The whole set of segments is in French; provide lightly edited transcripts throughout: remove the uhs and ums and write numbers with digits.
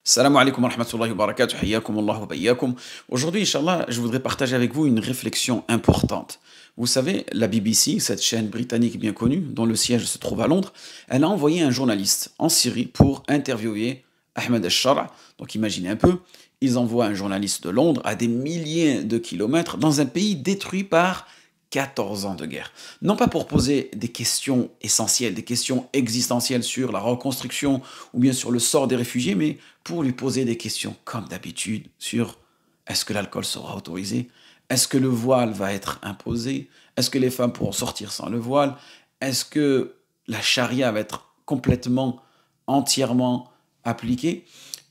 Salam alaikum wa rahmatullahi wa barakatuh, hayyakum Allah wa bayyakum. Aujourd'hui, Inch'Allah, je voudrais partager avec vous une réflexion importante. Vous savez, la BBC, cette chaîne britannique bien connue, dont le siège se trouve à Londres, elle a envoyé un journaliste en Syrie pour interviewer Ahmed al-Shara. Donc imaginez un peu, ils envoient un journaliste de Londres à des milliers de kilomètres dans un pays détruit par 14 ans de guerre. Non pas pour poser des questions essentielles, des questions existentielles sur la reconstruction ou bien sur le sort des réfugiés, mais pour lui poser des questions comme d'habitude sur est-ce que l'alcool sera autorisé? Est-ce que le voile va être imposé? Est-ce que les femmes pourront sortir sans le voile? Est-ce que la charia va être complètement, entièrement appliquée?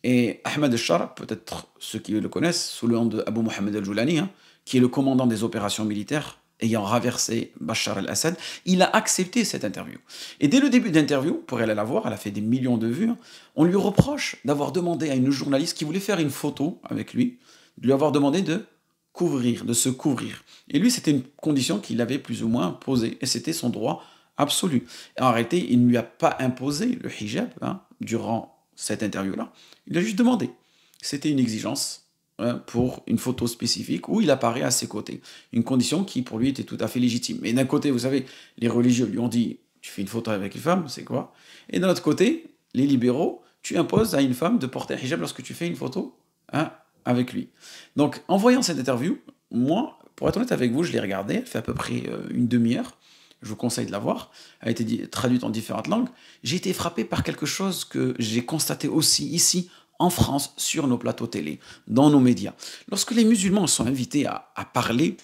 Et Ahmed al-Shara, peut-être ceux qui le connaissent, sous le nom de Abu Mohamed al-Joulani, qui est le commandant des opérations militaires ayant renversé Bachar el-Assad, il a accepté cette interview. Et dès le début d'interview, pour aller la voir, elle a fait des millions de vues, on lui reproche d'avoir demandé à une journaliste qui voulait faire une photo avec lui, de lui avoir demandé de couvrir, de se couvrir. Et lui, c'était une condition qu'il avait plus ou moins posée, et c'était son droit absolu. Et en réalité, il ne lui a pas imposé le hijab durant cette interview-là, il a juste demandé. C'était une exigence pour une photo spécifique où il apparaît à ses côtés. Une condition qui pour lui était tout à fait légitime. Mais d'un côté, vous savez, les religieux lui ont dit tu fais une photo avec une femme, c'est quoi? Et d'un autre côté, les libéraux, tu imposes à une femme de porter un hijab lorsque tu fais une photo avec lui. Donc en voyant cette interview, moi, pour être honnête avec vous, je l'ai regardée, elle fait à peu près une demi-heure. Je vous conseille de la voir. Elle a été traduite en différentes langues. J'ai été frappé par quelque chose que j'ai constaté aussi ici en France, sur nos plateaux télé, dans nos médias. Lorsque les musulmans sont invités à parler,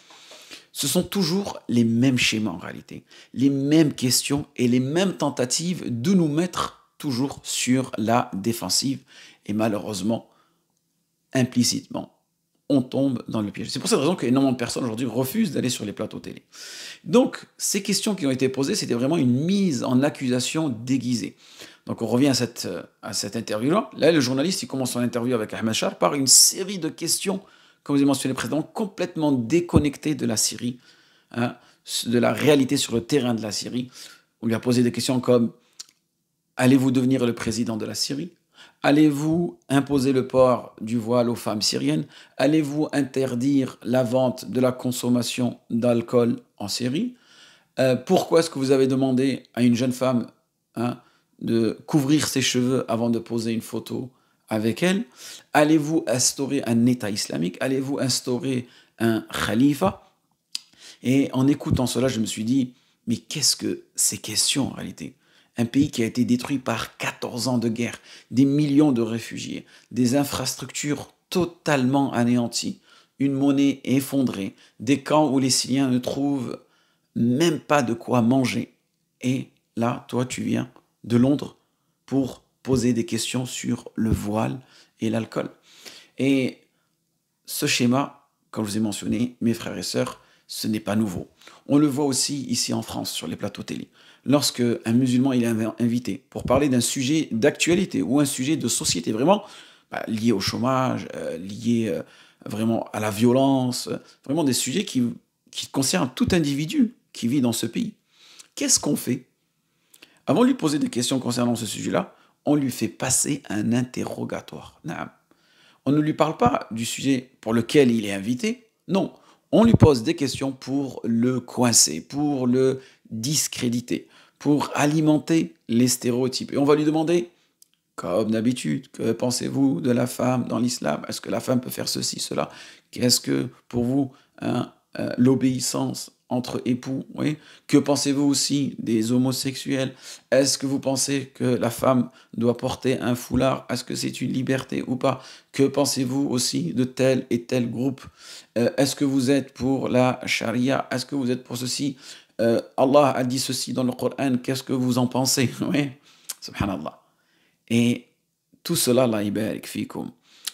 ce sont toujours les mêmes schémas en réalité, les mêmes questions et les mêmes tentatives de nous mettre toujours sur la défensive. Et malheureusement, implicitement, on tombe dans le piège. C'est pour cette raison qu'énormément de personnes aujourd'hui refusent d'aller sur les plateaux télé. Donc, ces questions qui ont été posées, c'était vraiment une mise en accusation déguisée. Donc, on revient à cette interview-là. Là, le journaliste, il commence son interview avec Ahmed Shar par une série de questions, comme vous avez mentionné précédemment, complètement déconnectées de la Syrie, de la réalité sur le terrain de la Syrie. On lui a posé des questions comme « Allez-vous devenir le président de la Syrie ? Allez-vous imposer le port du voile aux femmes syriennes? Allez-vous interdire la vente de la consommation d'alcool en Syrie? Pourquoi est-ce que vous avez demandé à une jeune femme de couvrir ses cheveux avant de poser une photo avec elle? Allez-vous instaurer un État islamique? Allez-vous instaurer un khalifa? Et en écoutant cela, je me suis dit, mais qu'est-ce que ces questions en réalité? Un pays qui a été détruit par 14 ans de guerre, des millions de réfugiés, des infrastructures totalement anéanties, une monnaie effondrée, des camps où les Syriens ne trouvent même pas de quoi manger. Et là, toi, tu viens de Londres pour poser des questions sur le voile et l'alcool. Et ce schéma, comme je vous ai mentionné, mes frères et sœurs, ce n'est pas nouveau. On le voit aussi ici en France, sur les plateaux télé. Lorsque un musulman il est invité pour parler d'un sujet d'actualité ou un sujet de société vraiment lié au chômage, lié vraiment à la violence, vraiment des sujets qui concernent tout individu qui vit dans ce pays. Qu'est-ce qu'on fait? Avant de lui poser des questions concernant ce sujet-là, on lui fait passer un interrogatoire. On ne lui parle pas du sujet pour lequel il est invité, non. On lui pose des questions pour le coincer, pour le discréditer, pour alimenter les stéréotypes. Et on va lui demander, comme d'habitude, que pensez-vous de la femme dans l'islam? Est-ce que la femme peut faire ceci, cela? Qu'est-ce que, pour vous, l'obéissance entre époux, oui. Que pensez-vous aussi des homosexuels? Est-ce que vous pensez que la femme doit porter un foulard? Est-ce que c'est une liberté ou pas? Que pensez-vous aussi de tel et tel groupe? Est-ce que vous êtes pour la charia? Est-ce que vous êtes pour ceci? Allah a dit ceci dans le Coran, qu'est-ce que vous en pensez? Oui, subhanallah. Et tout cela, la ibarik fikum,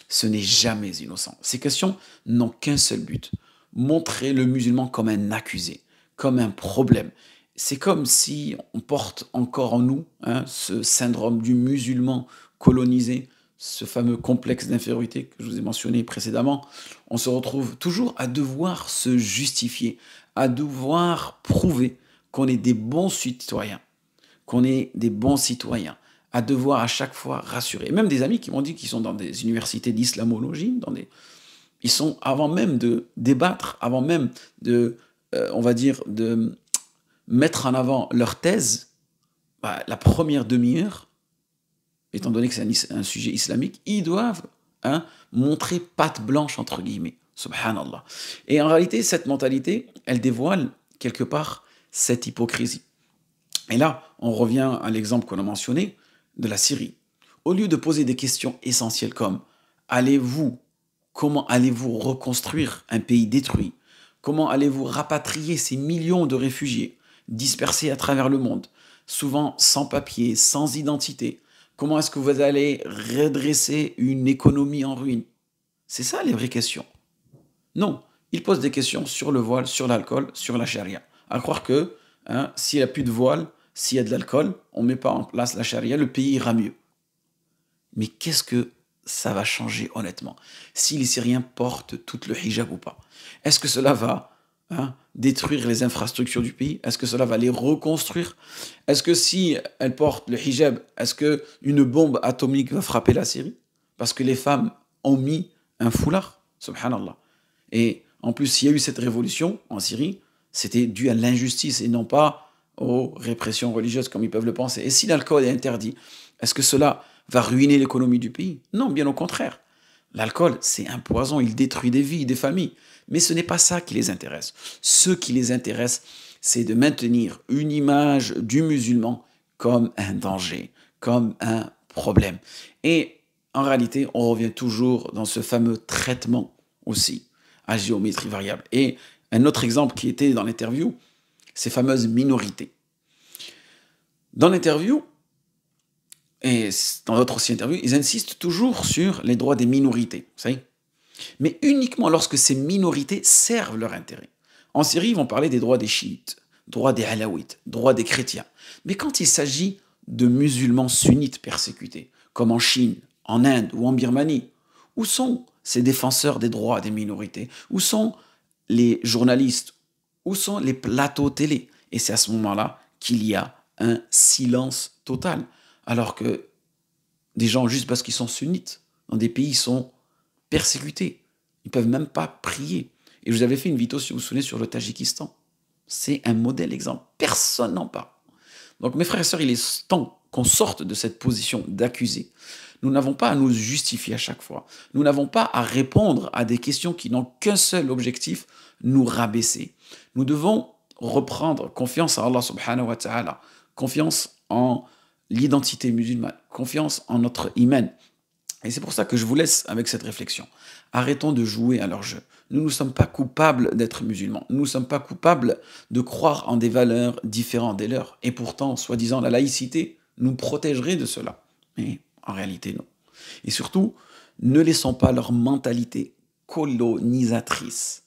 ce n'est jamais innocent. Ces questions n'ont qu'un seul but: montrer le musulman comme un accusé, comme un problème. C'est comme si on porte encore en nous ce syndrome du musulman colonisé, ce fameux complexe d'infériorité que je vous ai mentionné précédemment. On se retrouve toujours à devoir se justifier, à devoir prouver qu'on est des bons citoyens, à devoir à chaque fois rassurer. Même des amis qui m'ont dit qu'ils sont dans des universités d'islamologie, ils sont, avant même de débattre, avant même de, on va dire, de mettre en avant leur thèse, bah, la première demi-heure, étant donné que c'est un sujet islamique, ils doivent montrer patte blanche, entre guillemets. Subhanallah. Et en réalité, cette mentalité, elle dévoile quelque part cette hypocrisie. Et là, on revient à l'exemple qu'on a mentionné de la Syrie. Au lieu de poser des questions essentielles comme comment allez-vous reconstruire un pays détruit? Comment allez-vous rapatrier ces millions de réfugiés dispersés à travers le monde, souvent sans papier, sans identité? Comment est-ce que vous allez redresser une économie en ruine? C'est ça les vraies questions. Non, ils posent des questions sur le voile, sur l'alcool, sur la charia. À croire que s'il n'y a plus de voile, s'il y a de l'alcool, on ne met pas en place la charia, le pays ira mieux. Mais qu'est-ce que ça va changer honnêtement si les Syriens portent tout le hijab ou pas? Est-ce que cela va détruire les infrastructures du pays? Est-ce que cela va les reconstruire? Est-ce que si elles portent le hijab, est-ce qu'une bombe atomique va frapper la Syrie? Parce que les femmes ont mis un foulard, subhanallah. Et en plus, s'il y a eu cette révolution en Syrie, c'était dû à l'injustice et non pas aux répressions religieuses comme ils peuvent le penser. Et si l'alcool est interdit, est-ce que cela va ruiner l'économie du pays? Non, bien au contraire. L'alcool, c'est un poison, il détruit des vies, des familles. Mais ce n'est pas ça qui les intéresse. Ce qui les intéresse, c'est de maintenir une image du musulman comme un danger, comme un problème. Et en réalité, on revient toujours dans ce fameux traitement aussi à géométrie variable. Et un autre exemple qui était dans l'interview, ces fameuses minorités. Dans l'interview, et dans d'autres aussi interviews, ils insistent toujours sur les droits des minorités, vous savez, mais uniquement lorsque ces minorités servent leur intérêt. En Syrie, ils vont parler des droits des chiites, droits des alaouites, droits des chrétiens. Mais quand il s'agit de musulmans sunnites persécutés, comme en Chine, en Inde ou en Birmanie, où sont ces défenseurs des droits des minorités? Où sont les journalistes? Où sont les plateaux télé? Et c'est à ce moment-là qu'il y a un silence total. Alors que des gens, juste parce qu'ils sont sunnites, dans des pays, sont persécutés. Ils ne peuvent même pas prier. Et je vous avais fait une vidéo, si vous vous souvenez, sur le Tadjikistan. C'est un modèle exemple. Personne n'en parle. Donc mes frères et sœurs, il est temps qu'on sorte de cette position d'accusé. Nous n'avons pas à nous justifier à chaque fois. Nous n'avons pas à répondre à des questions qui n'ont qu'un seul objectif, nous rabaisser. Nous devons reprendre confiance en Allah subhanahu wa ta'ala, confiance en l'identité musulmane, confiance en notre iman. Et c'est pour ça que je vous laisse avec cette réflexion. Arrêtons de jouer à leur jeu. Nous ne sommes pas coupables d'être musulmans. Nous ne sommes pas coupables de croire en des valeurs différentes des leurs. Et pourtant, soi-disant, la laïcité nous protégerait de cela. Mais en réalité, non. Et surtout, ne laissons pas leur mentalité colonisatrice.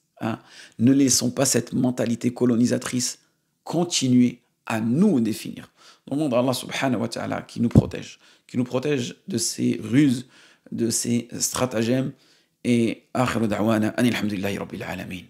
Ne laissons pas cette mentalité colonisatrice continuer à nous définir. Demande à Allah subhanahu wa ta'ala qui nous protège de ces ruses, de ces stratagèmes. Et akhiru da'wana anil hamdulillahi rabbil alamin.